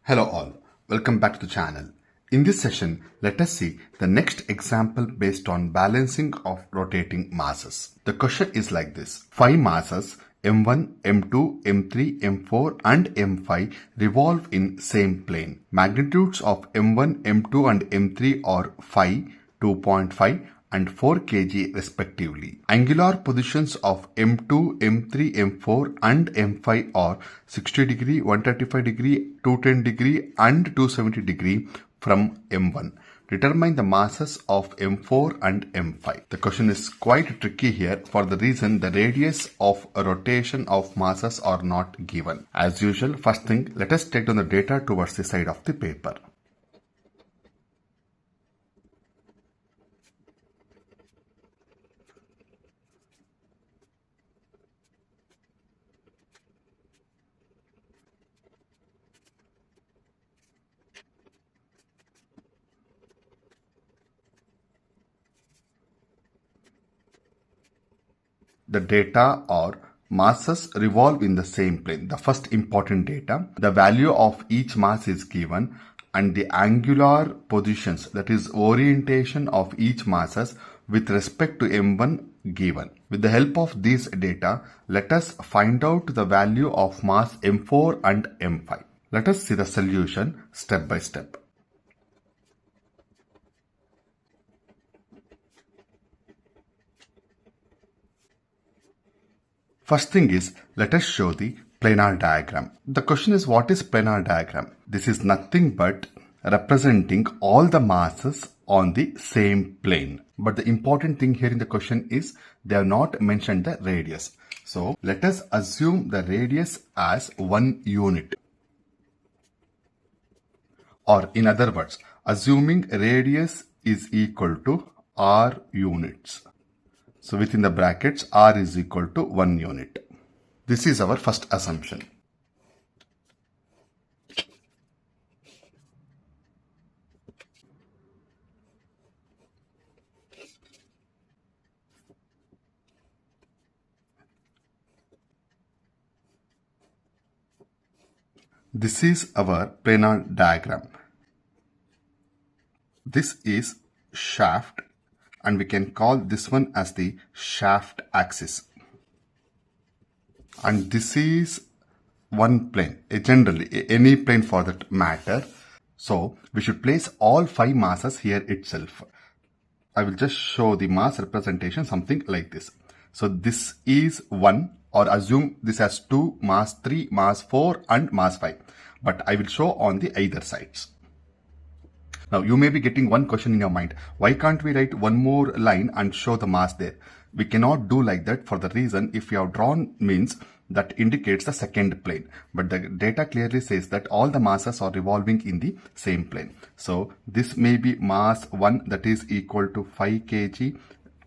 Hello all, welcome back to the channel. In this session, let us see the next example based on balancing of rotating masses. The question is like this. 5 masses M1, M2, M3, M4 and M5 revolve in same plane. Magnitudes of M1, M2 and M3 are 5, 2.5 and 4 kg respectively. Angular positions of M2, M3, M4 and M5 are 60 degree, 135 degree, 210 degree and 270 degree from M1. Determine the masses of M4 and M5. The question is quite tricky here for the reason the radius of a rotation of masses are not given. As usual, first thing, let us take down the data towards the side of the paper. The data or masses revolve in the same plane. The first important data, the value of each mass is given and the angular positions, that is orientation of each masses with respect to M1 given. With the help of these data, let us find out the value of mass M4 and M5. Let us see the solution step by step. First thing is, let us show the planar diagram. The question is, what is planar diagram? This is nothing but representing all the masses on the same plane. But the important thing here in the question is, they have not mentioned the radius. So, let us assume the radius as 1 unit. Or in other words, assuming radius is equal to r units. So within the brackets, r is equal to 1 unit. This is our first assumption. This is our planar diagram. This is shaft, and we can call this one as the shaft axis. And this is one plane, generally any plane for that matter. So we should place all 5 masses here itself. I will just show the mass representation something like this. So this is 1, or assume this has 2, mass 3, mass 4 and mass 5. But I will show on the either sides. Now you may be getting one question in your mind. Why can't we write one more line and show the mass there? We cannot do like that for the reason if you have drawn means that indicates the second plane. But the data clearly says that all the masses are revolving in the same plane. So this may be mass 1, that is equal to 5 kg.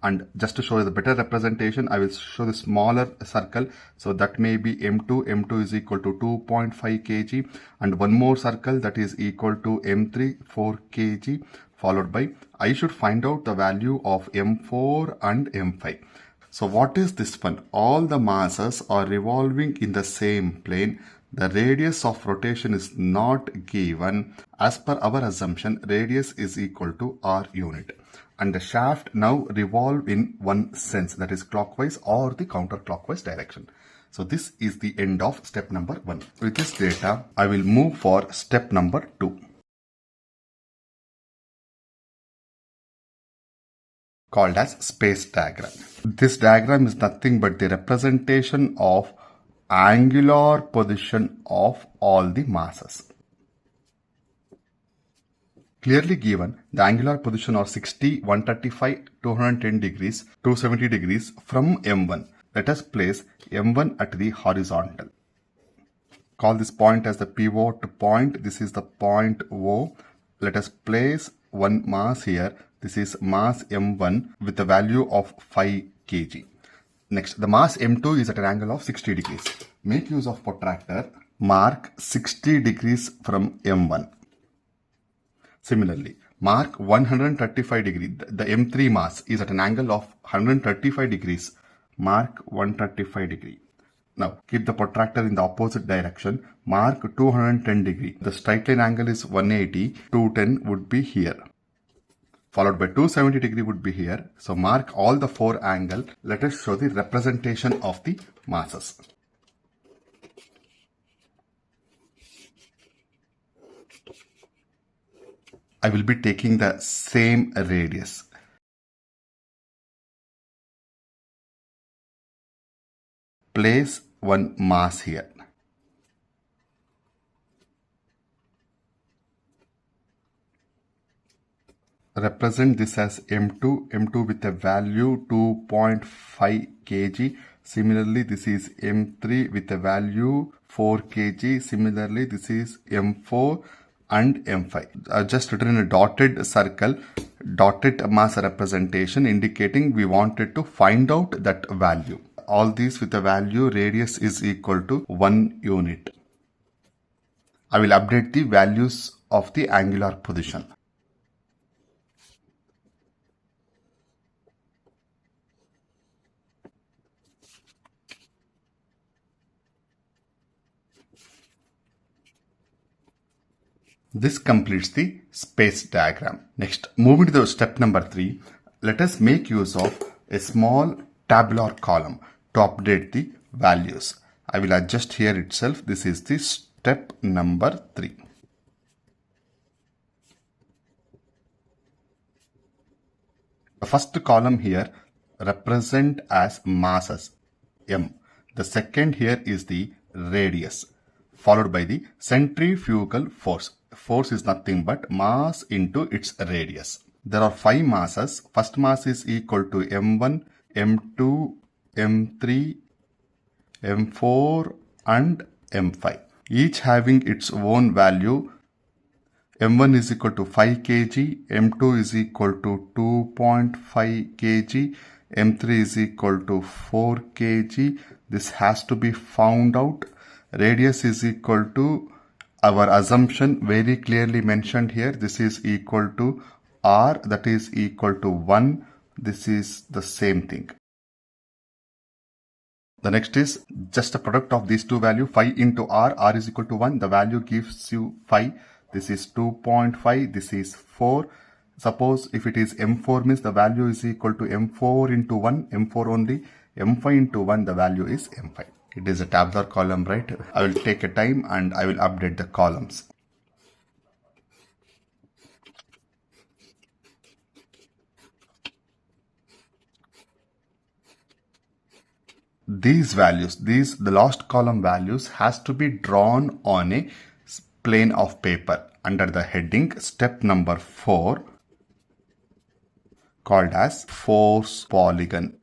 And just to show the better representation, I will show the smaller circle. So that may be M2. M2 is equal to 2.5 kg. And one more circle that is equal to M3, 4 kg. Followed by, I should find out the value of M4 and M5. So what is this one? All the masses are revolving in the same plane. The radius of rotation is not given. As per our assumption, radius is equal to r unit. And the shaft now revolve in one sense, that is clockwise or the counterclockwise direction. So this is the end of step number 1. With this data, I will move for step number 2. Called as space diagram. This diagram is nothing but the representation of angular position of all the masses. Clearly given, the angular position are 60, 135, 210 degrees, 270 degrees from M1. Let us place M1 at the horizontal. Call this point as the pivot point. This is the point O. Let us place one mass here. This is mass M1 with the value of 5 kg. Next, the mass M2 is at an angle of 60 degrees. Make use of protractor. Mark 60 degrees from M1. Similarly, mark 135 degrees. The M3 mass is at an angle of 135 degrees. Mark 135 degree. Now keep the protractor in the opposite direction. Mark 210 degree. The straight line angle is 180. 210 would be here. Followed by 270 degree would be here. So mark all the 4 angles. Let us show the representation of the masses. I will be taking the same radius. Place one mass here. Represent this as M2 with a value 2.5 kg. Similarly, this is M3 with a value 4 kg. Similarly, this is M4 and M5. I've just written in a dotted circle, dotted mass representation, indicating we wanted to find out that value. All these with a value radius is equal to 1 unit. I will update the values of the angular position. This completes the space diagram. Next, moving to the step number 3, let us make use of a small tabular column to update the values. I will adjust here itself. This is the step number 3. The first column here represent as masses M. The second here is the radius, followed by the centrifugal force. Force is nothing but mass into its radius. There are 5 masses. First mass is equal to M1, M2, M3, M4 and M5. Each having its own value. M1 is equal to 5 kg, M2 is equal to 2.5 kg, M3 is equal to 4 kg. This has to be found out. Radius is equal to our assumption very clearly mentioned here. This is equal to R, that is equal to 1. This is the same thing. The next is just a product of these two values. 5 into R is equal to 1. The value gives you 5. This is 2.5. This is 4. Suppose if it is M4 means the value is equal to M4 into 1. M4 only. M5 into 1, the value is M5. It is a tabular column, right? I will take a time and I will update the columns. These values, the last column values has to be drawn on a plane of paper under the heading step number 4 called as force polygon.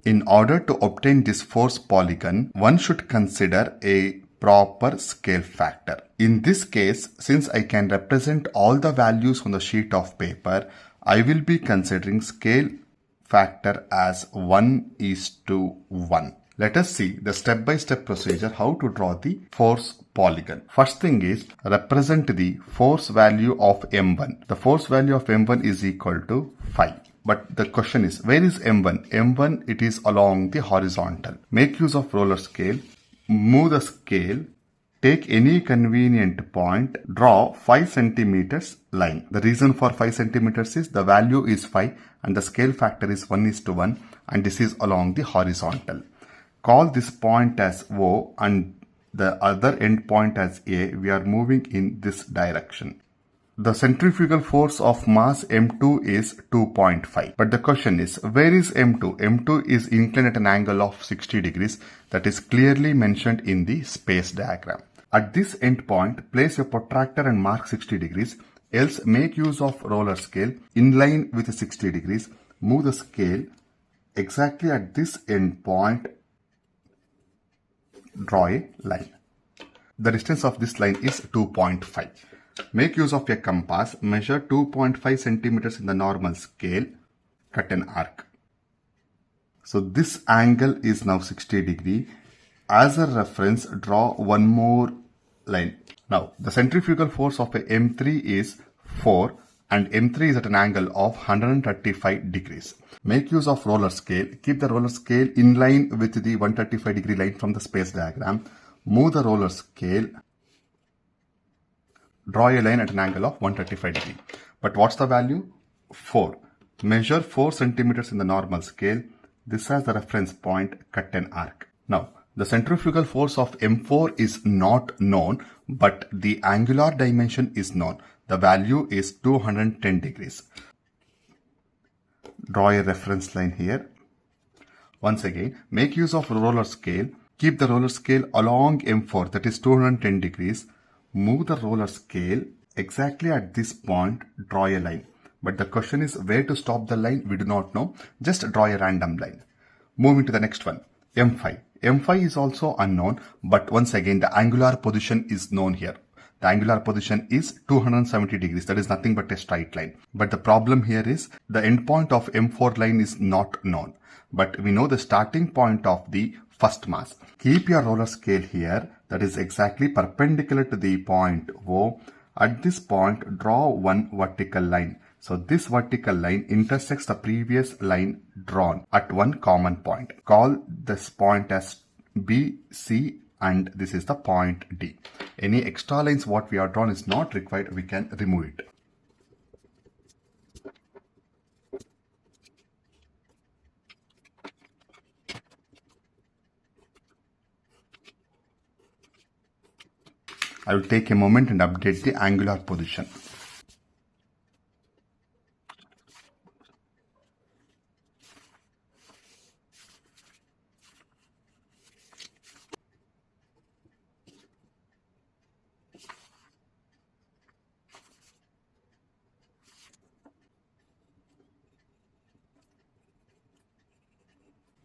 In order to obtain this force polygon, one should consider a proper scale factor. In this case, since I can represent all the values on the sheet of paper, I will be considering scale factor as 1:1. Let us see the step-by-step procedure how to draw the force polygon. First thing is represent the force value of M1. The force value of M1 is equal to 5. But the question is, where is M1? M1, it is along the horizontal. Make use of roller scale, move the scale, take any convenient point, draw 5 centimeters line. The reason for 5 centimeters is the value is 5 and the scale factor is 1:1 and this is along the horizontal. Call this point as O and the other end point as A. We are moving in this direction. The centrifugal force of mass M2 is 2.5. But the question is, where is M2? M2 is inclined at an angle of 60 degrees. That is clearly mentioned in the space diagram. At this end point, place your protractor and mark 60 degrees. Else make use of roller scale in line with 60 degrees. Move the scale exactly at this end point. Draw a line. The distance of this line is 2.5. Make use of a compass, measure 2.5 centimeters in the normal scale, cut an arc. So this angle is now 60 degree. As a reference, draw one more line. Now the centrifugal force of a M3 is 4 and M3 is at an angle of 135 degrees. Make use of roller scale. Keep the roller scale in line with the 135 degree line from the space diagram. Move the roller scale. Draw a line at an angle of 135 degree. But what's the value? 4. Measure 4 centimeters in the normal scale. This as the reference point. Cut an arc. Now, the centrifugal force of M4 is not known, but the angular dimension is known. The value is 210 degrees. Draw a reference line here. Once again, make use of roller scale. Keep the roller scale along M4, that is 210 degrees. Move the roller scale exactly at this point. Draw a line. But the question is where to stop the line, we do not know. Just draw a random line. Moving to the next one, M5. M5 is also unknown, but once again the angular position is known here. The angular position is 270 degrees. That is nothing but a straight line. But the problem here is the endpoint of M4 line is not known. But we know the starting point of the first mass. Keep your roller scale here. That is exactly perpendicular to the point O. At this point, draw one vertical line. So this vertical line intersects the previous line drawn at one common point. Call this point as B, C, and this is the point D. Any extra lines what we are drawn is not required. We can remove it. I will take a moment and update the angular position.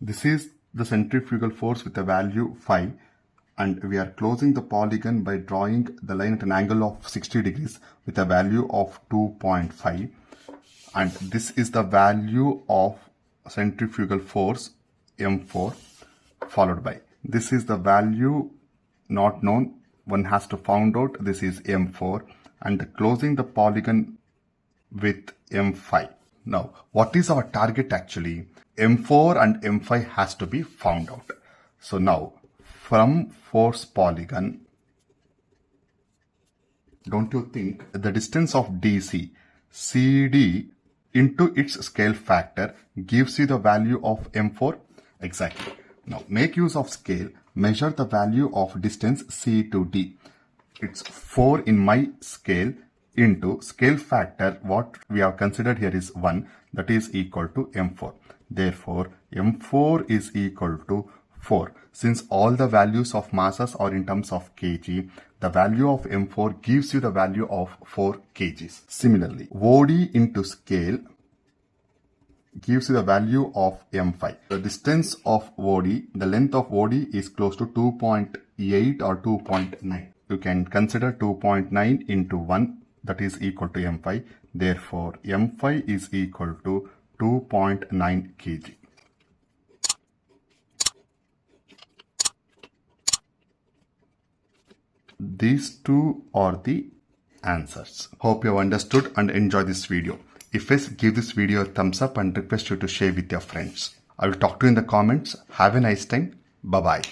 This is the centrifugal force with a value 5, and we are closing the polygon by drawing the line at an angle of 60 degrees with a value of 2.5, and this is the value of centrifugal force M4, followed by this is the value not known, one has to find out. This is M4, and closing the polygon with M5. Now, what is our target actually? M4 and M5 has to be found out. So now, from force polygon, don't you think the distance of DC, CD into its scale factor gives you the value of M4? Exactly. Now, make use of scale. Measure the value of distance C to D. It's 4 in my scale into scale factor. What we have considered here is 1, that is equal to M4. Therefore, M4 is equal to 4. Since all the values of masses are in terms of kg, the value of M4 gives you the value of 4 kgs. Similarly, OD into scale gives you the value of M5. The distance of OD, the length of OD is close to 2.8 or 2.9. You can consider 2.9 into 1, that is equal to M5. Therefore, M5 is equal to 2.9 kg. These two are the answers. Hope you have understood and enjoyed this video. If yes, give this video a thumbs up and request you to share with your friends. I will talk to you in the comments. Have a nice time. Bye-bye.